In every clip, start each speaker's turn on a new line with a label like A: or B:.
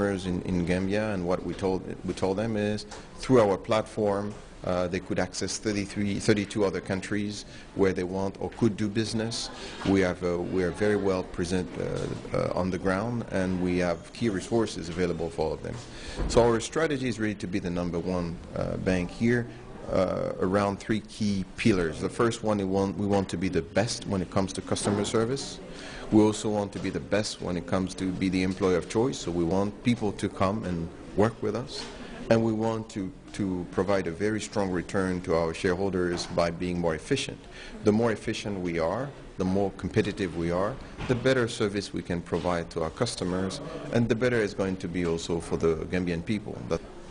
A: customers in Gambia, and what we told them is through our platform they could access 32 other countries where they want or could do business. We are very well present on the ground, and we have key resources available for all of them. So our strategy is really to be the #1 bank here around 3 key pillars. The first one, we want to be the best when it comes to customer service. We also want to be the best when it comes to be the employer of choice, so we want people to come and work with us. And we want to provide a very strong return to our shareholders by being more efficient. The more efficient we are, the more competitive we are, the better service we can provide to our customers, and the better it's going to be also for the Gambian people.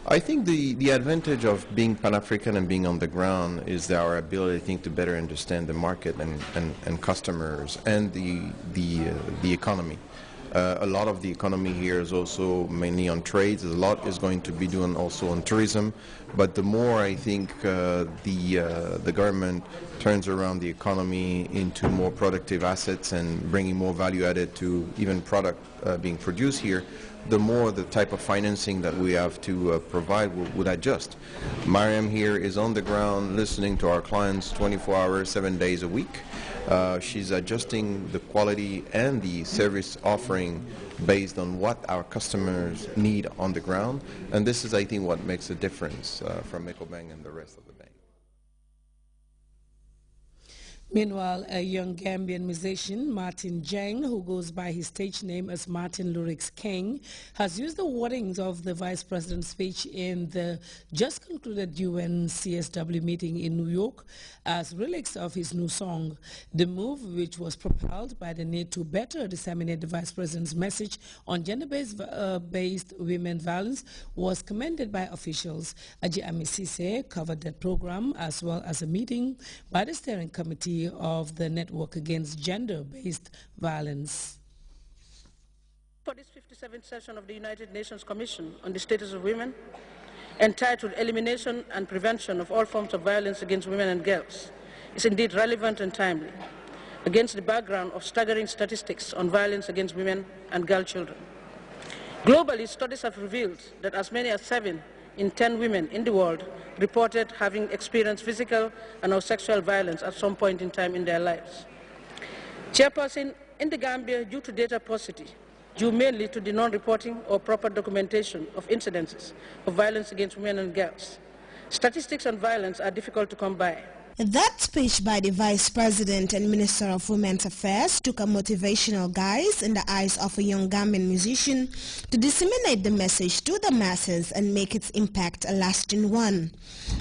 A: I think the advantage of being Pan-African and being on the ground is our ability, I think, to better understand the market and customers and the economy. A lot of the economy here is also mainly on trades. A lot is going to be done also on tourism. But the more I think the government turns around the economy into more productive assets and bringing more value added to even product being produced here, the more the type of financing that we have to provide would adjust. Mariam here is on the ground listening to our clients 24 hours, 7 days a week. She's adjusting the quality and the service offering based on what our customers need on the ground, and this is, I think, what makes a difference from Ecobank and the rest of the bank.
B: Meanwhile, a young Gambian musician, Martin Jeng, who goes by his stage name as Martin Lyrics King, has used the wordings of the Vice President's speech in the just concluded UN CSW meeting in New York as relics of his new song. The move, which was propelled by the need to better disseminate the Vice President's message on gender-based women violence, was commended by officials. Aji Amisise covered that program as well as a meeting by the steering committee of the Network Against Gender-Based Violence.
C: For this 57th session of the United Nations Commission on the Status of Women, entitled Elimination and Prevention of All Forms of Violence Against Women and Girls, is indeed relevant and timely against the background of staggering statistics on violence against women and girl children. Globally, studies have revealed that as many as 7 in 10 women in the world reported having experienced physical and or sexual violence at some point in time in their lives. Chairperson, in the Gambia, due to data paucity, due mainly to the non-reporting or proper documentation of incidences of violence against women and girls, statistics on violence are difficult to come by.
D: That speech by the Vice President and Minister of Women's Affairs took a motivational guise in the eyes of a young Gambian musician to disseminate the message to the masses and make its impact a lasting one.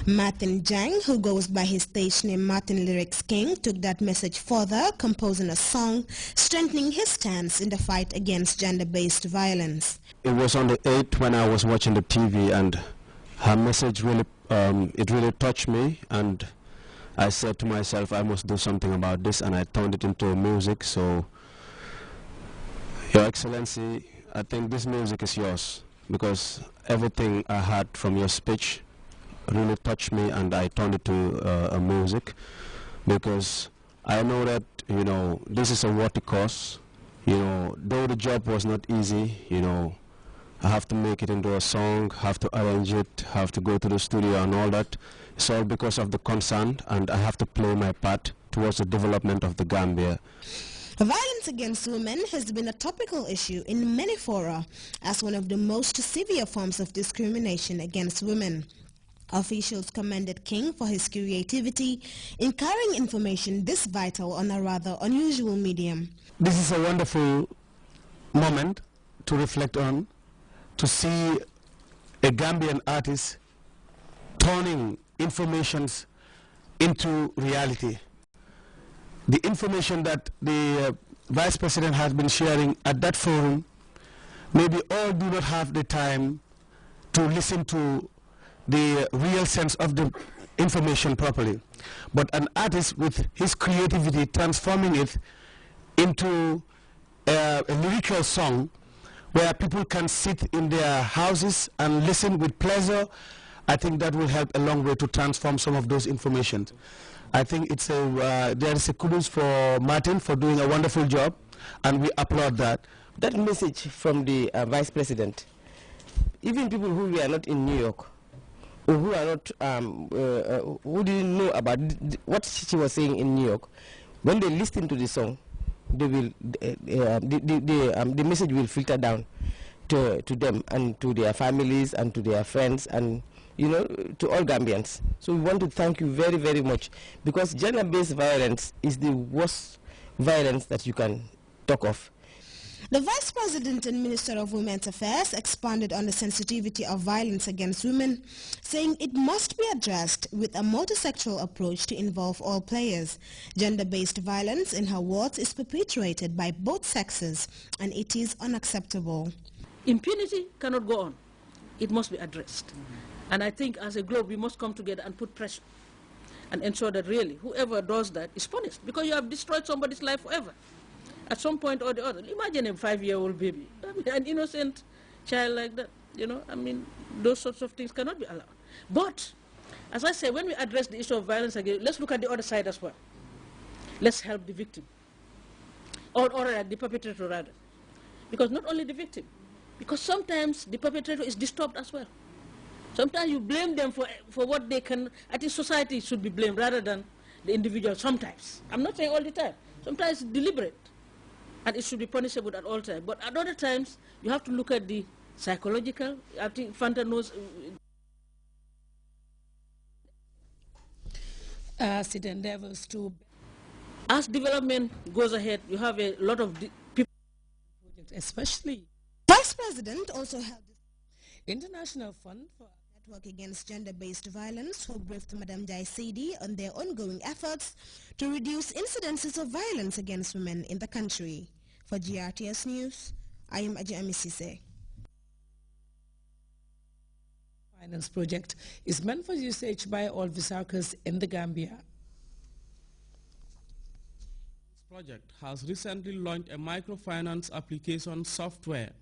D: Martin Jang, who goes by his stage name Martin Lyrics King, took that message further, composing a song strengthening his stance in the fight against gender-based violence.
E: It was on the 8th when I was watching the TV, and her message really, it really touched me, and I said to myself, I must do something about this, and I turned it into music. So, Your Excellency, I think this music is yours, because everything I heard from your speech really touched me, and I turned it to a music, because I know that, you know, this is a worthy cause. You know, though the job was not easy, you know, I have to make it into a song, have to arrange it, have to go to the studio and all that. It's all because of the concern, and I have to play my part towards the development of the Gambia.
D: Violence against women has been a topical issue in many fora as one of the most severe forms of discrimination against women. Officials commended King for his creativity in carrying information this vital on a rather unusual medium.
E: This is a wonderful moment to reflect on, to see a Gambian artist turning informations into reality. The information that the Vice President has been sharing at that forum, maybe all do not have the time to listen to the real sense of the information properly. But an artist with his creativity transforming it into a lyrical song where people can sit in their houses and listen with pleasure, I think that will help a long way to transform some of those information. I think it's there is a kudos for Martin for doing a wonderful job, and we applaud that.
F: That message from the Vice President even people who were not in New York, or who are not, who didn't know about what she was saying in New York, when they listen to the song, they will, the message will filter down to them and to their families and to their friends and, you know, to all Gambians. So we want to thank you very, very much, because gender-based violence is the worst violence that you can talk of.
D: The Vice President and Minister of Women's Affairs expanded on the sensitivity of violence against women, saying it must be addressed with a multisectoral approach to involve all players. Gender-based violence, in her words, is perpetuated by both sexes, and it is unacceptable.
C: Impunity cannot go on. It must be addressed. And I think as a globe we must come together and put pressure and ensure that really whoever does that is punished, because you have destroyed somebody's life forever. At some point or the other. Imagine a 5-year-old baby, an innocent child like that, you know, I mean, those sorts of things cannot be allowed. But, as I say, when we address the issue of violence again, let's look at the other side as well. Let's help the victim, or the perpetrator rather. Because not only the victim, because sometimes the perpetrator is disturbed as well. Sometimes you blame them for what they can. I think society should be blamed rather than the individual sometimes. I'm not saying all the time. Sometimes it's deliberate. And it should be punishable at all times. But at other times, you have to look at the psychological. I think Fanta knows.
B: As it endeavors to.
C: As development goes ahead, you have a lot of people.
B: Especially.
D: Vice President also held the
B: International Fund for
D: Network Against Gender-Based Violence, who briefed Madam Jaisidi on their ongoing efforts to reduce incidences of violence against women in the country. For GRTS News, I am Aji Amisise.
B: Finance project is meant for usage by all Visakers in the Gambia.
G: This project has recently launched a microfinance application software.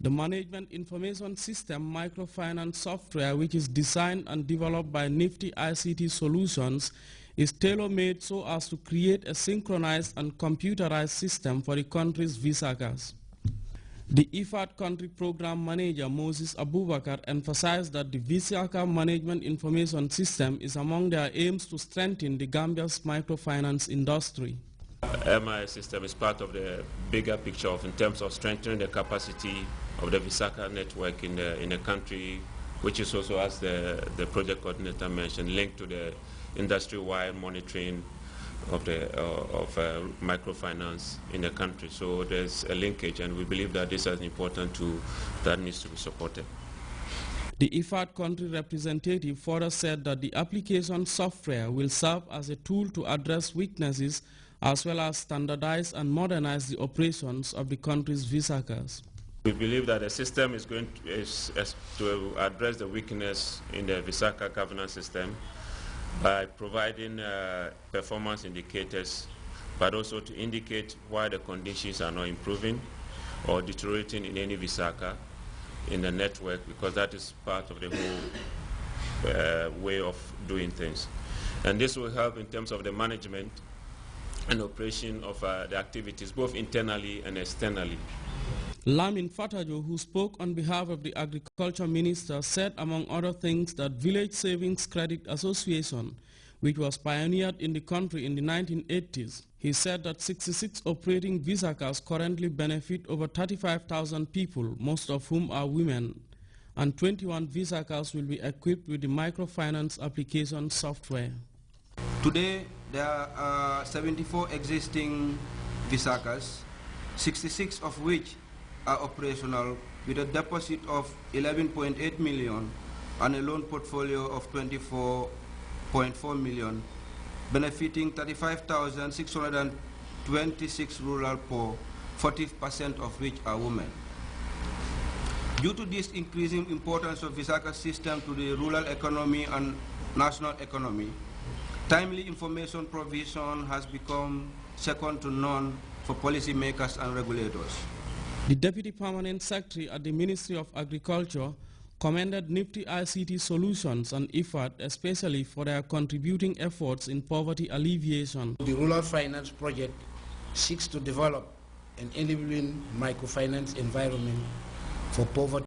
G: The Management Information System microfinance software, which is designed and developed by Nifty ICT Solutions, is tailor-made so as to create a synchronized and computerized system for the country's Visakers. The IFAD country program manager Moses Abubakar emphasized that the Visaka Management Information System is among their aims to strengthen the Gambia's microfinance industry.
H: MI system is part of the bigger picture in terms of strengthening the capacity of the Visaka network in the country, which is also, as the project coordinator mentioned, linked to the industry-wide monitoring of microfinance in the country. So there's a linkage, and we believe that this is an important tool that needs to be supported.
G: The IFAD country representative further said that the application software will serve as a tool to address weaknesses as well as standardize and modernize the operations of the country's Visakers.
H: We believe that the system is going to address the weakness in the Visaka governance system by providing performance indicators, but also to indicate why the conditions are not improving or deteriorating in any Visaka in the network, because that is part of the whole way of doing things. And this will help in terms of the management and operation of the activities, both internally and externally.
G: Lamin Fatajo, who spoke on behalf of the Agriculture Minister, said, among other things, that Village Savings Credit Association, which was pioneered in the country in the 1980s, he said that 66 operating Visakas currently benefit over 35,000 people, most of whom are women, and 21 Visakas will be equipped with the microfinance application software.
I: Today, there are 74 existing Visakas, 66 of which are operational, with a deposit of 11.8 million and a loan portfolio of 24.4 million, benefiting 35,626 rural poor, 40% of which are women. Due to this increasing importance of Visaka system to the rural economy and national economy, timely information provision has become second to none for policymakers and regulators.
G: The Deputy Permanent Secretary at the Ministry of Agriculture commended Nifty ICT Solutions and IFAD especially for their contributing efforts in poverty alleviation.
J: The Rural Finance Project seeks to develop an enabling microfinance environment for poverty